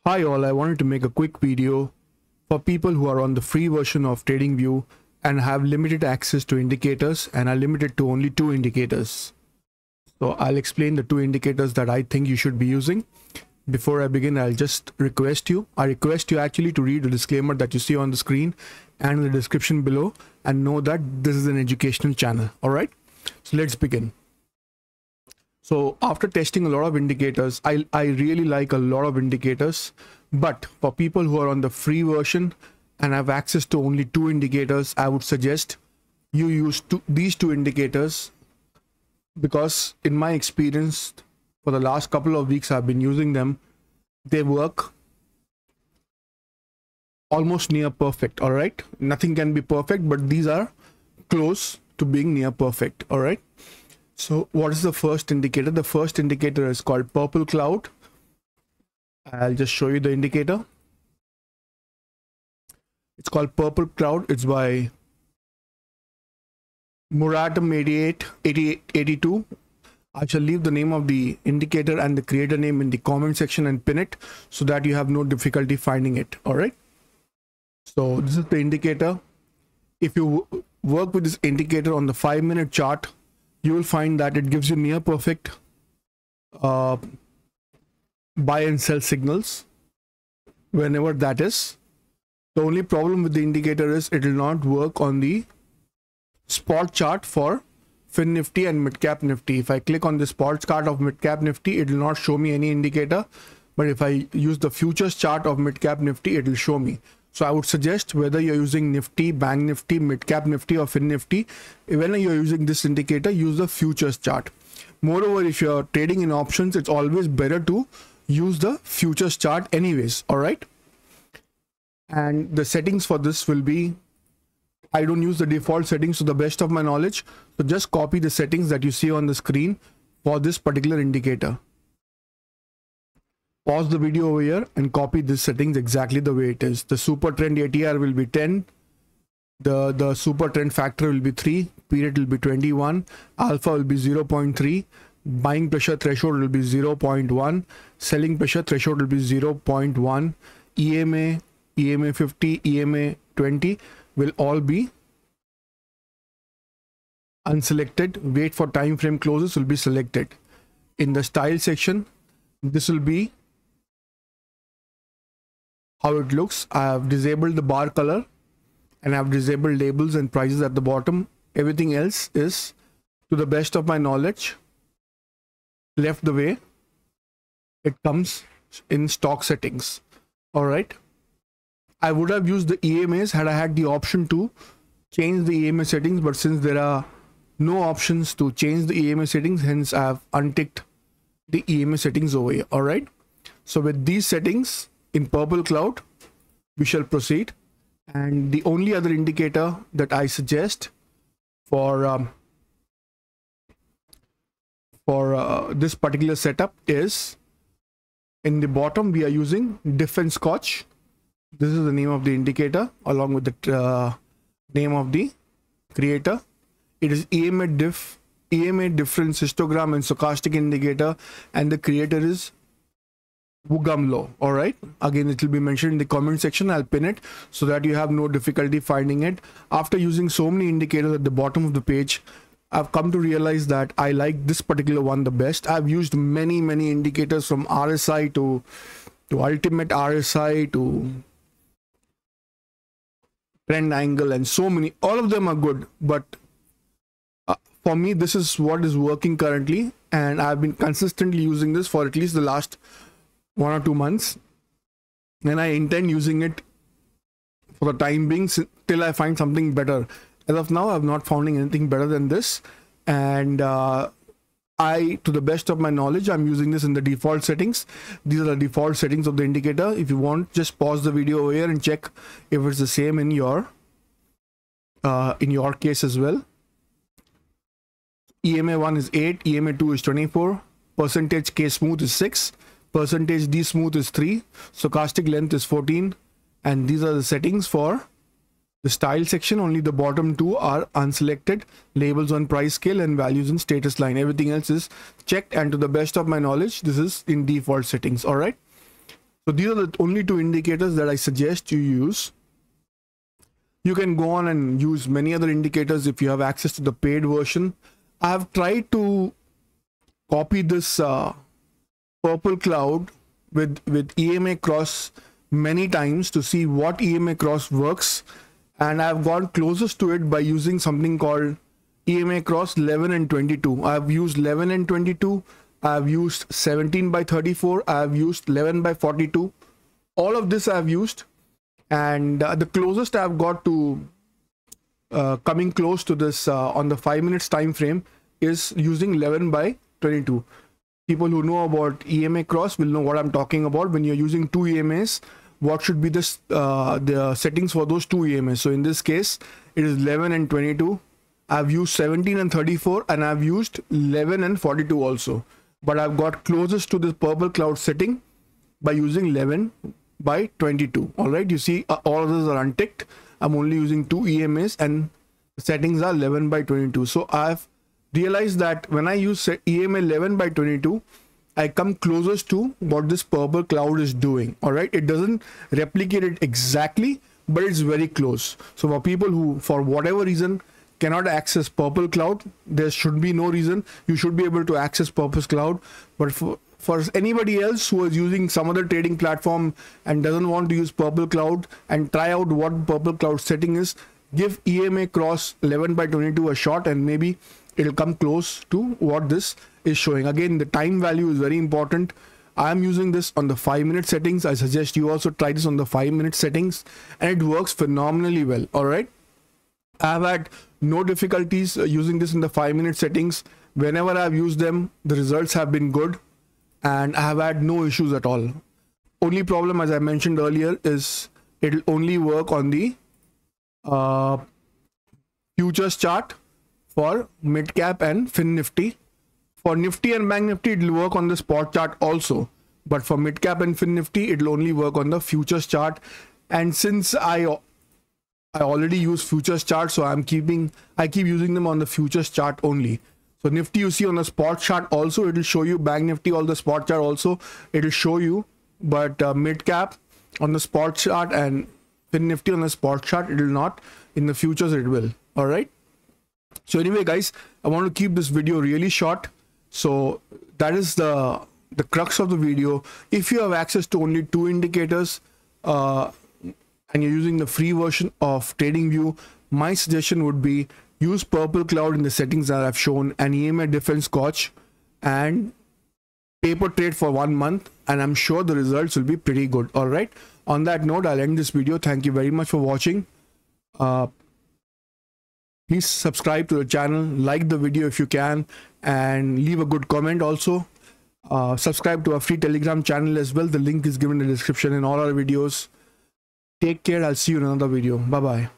Hi all, I wanted to make a quick video for people who are on the free version of TradingView and have limited access to indicators and are limited to only 2 indicators. So I'll explain the 2 indicators that I think you should be using. Before I begin, I request you actually to read the disclaimer that you see on the screen and in the description below and know that this is an educational channel. All right, so let's begin. So after testing a lot of indicators, I really like a lot of indicators, but for people who are on the free version and have access to only 2 indicators, I would suggest you use these 2 indicators, because in my experience for the last couple of weeks I've been using them. They work almost near perfect. All right, nothing can be perfect, but these are close to being near perfect. All right. So what is the first indicator? The first indicator is called purple cloud. I'll just show you the indicator. It's called purple cloud. It's by Muratum 8882. I shall leave the name of the indicator and the creator name in the comment section and pin it so that you have no difficulty finding it. All right. So this is the indicator. If you work with this indicator on the 5-minute chart, you will find that it gives you near perfect buy and sell signals whenever that is. The only problem with the indicator is it will not work on the spot chart for Fin Nifty and Mid Cap Nifty. If I click on the spot chart of Mid Cap Nifty, it will not show me any indicator, but if I use the futures chart of Mid Cap Nifty, it will show me. So I would suggest, whether you're using Nifty, Bank Nifty, Mid Cap Nifty or Fin Nifty, when you're using this indicator, use the futures chart. Moreover, if you're trading in options, it's always better to use the futures chart anyways. All right. And the settings for this will be, I don't use the default settings to the best of my knowledge. So just copy the settings that you see on the screen for this particular indicator. Pause the video over here and copy this settings exactly the way it is. The super trend ATR will be 10. The super trend factor will be 3. Period will be 21. Alpha will be 0.3. Buying pressure threshold will be 0.1. Selling pressure threshold will be 0.1. EMA 50, EMA 20 will all be unselected. Wait for time frame closes will be selected. In the style section, this will be how it looks. I have disabled the bar color and I have disabled labels and prices at the bottom. Everything else is, to the best of my knowledge, left the way it comes in stock settings. All right. I would have used the EMAs had I had the option to change the EMA settings, but since there are no options to change the EMA settings, hence I have unticked the EMA settings over here. All right. So with these settings in purple cloud, we shall proceed. And the only other indicator that I suggest for this particular setup is, in the bottom we are using Diff and Scotch. This is the name of the indicator along with the name of the creator. It is EMA difference histogram and stochastic indicator, and the creator is Wugam Law. All right. Again, it will be mentioned in the comment section. I'll pin it so that you have no difficulty finding it. After using so many indicators at the bottom of the page, I've come to realize that I like this particular one the best. I've used many indicators, from RSI to ultimate RSI to trend angle, and so many. All of them are good, but for me, this is what is working currently, and I've been consistently using this for at least the last 1 or 2 months, and I intend using it for the time being till I find something better. As of now, I've not found anything better than this, and to the best of my knowledge, I'm using this in the default settings. These are the default settings of the indicator. If you want, just pause the video over here and check if it's the same in your case as well. EMA 1 is 8, EMA 2 is 24, percentage K smooth is 6, percentage D smooth is 3, stochastic length is 14, and these are the settings for the style section. Only the bottom 2 are unselected, labels on price scale and values in status line. Everything else is checked, and to the best of my knowledge, this is in default settings. All right. So these are the only two indicators that I suggest you use. You can go on and use many other indicators if you have access to the paid version. I have tried to copy this purple cloud with EMA cross many times to see what EMA cross works, and I've gone closest to it by using something called EMA cross 11 and 22. I've used 11 and 22. I've used 17 by 34. I've used 11 by 42. All of this I've used, and the closest I've got to coming close to this on the 5 minutes time frame is using 11 by 22. People who know about EMA cross will know what I'm talking about. When you're using two EMAs, what should be this the settings for those two EMAs? So in this case, it is 11 and 22. I've used 17 and 34, and I've used 11 and 42 also. But I've got closest to this purple cloud setting by using 11 by 22. All right, you see all of those are unticked. I'm only using two EMAs, and the settings are 11 by 22. So I've realized that when I use EMA 11 by 22, I come closest to what this purple cloud is doing. All right, it doesn't replicate it exactly, but it's very close. So for people who, for whatever reason, cannot access purple cloud, there should be no reason. You should be able to access purple cloud. But for anybody else who is using some other trading platform and doesn't want to use purple cloud and try out what purple cloud setting is, give EMA cross 11 by 22 a shot, and maybe it'll come close to what this is showing. Again, the time value is very important. I am using this on the 5-minute settings. I suggest you also try this on the 5-minute settings, and it works phenomenally well. All right, I've had no difficulties using this in the 5-minute settings. Whenever I've used them, the results have been good, and I have had no issues at all. Only problem, as I mentioned earlier, is it'll only work on the futures chart for mid cap and fin nifty. For Nifty and Bank Nifty, it will work on the spot chart also, but for mid cap and fin nifty, it will only work on the futures chart. And since I already use futures chart, so I keep using them on the futures chart only. So Nifty you see on the spot chart also, it will show you. Bank Nifty on the spot chart also, it will show you. But mid cap on the spot chart and fin nifty on the spot chart, it will not. In the futures it will. All right. So anyway, guys, I want to keep this video really short. So that is the crux of the video. If you have access to only two indicators and you're using the free version of TradingView, my suggestion would be use purple cloud in the settings that I've shown, and EMA defense scotch, and paper trade for 1 month, and I'm sure the results will be pretty good. All right, on that note, I'll end this video. Thank you very much for watching. Please subscribe to the channel, like the video if you can, and leave a good comment also. Subscribe to our free Telegram channel as well. The link is given in the description in all our videos. Take care. I'll see you in another video. Bye bye.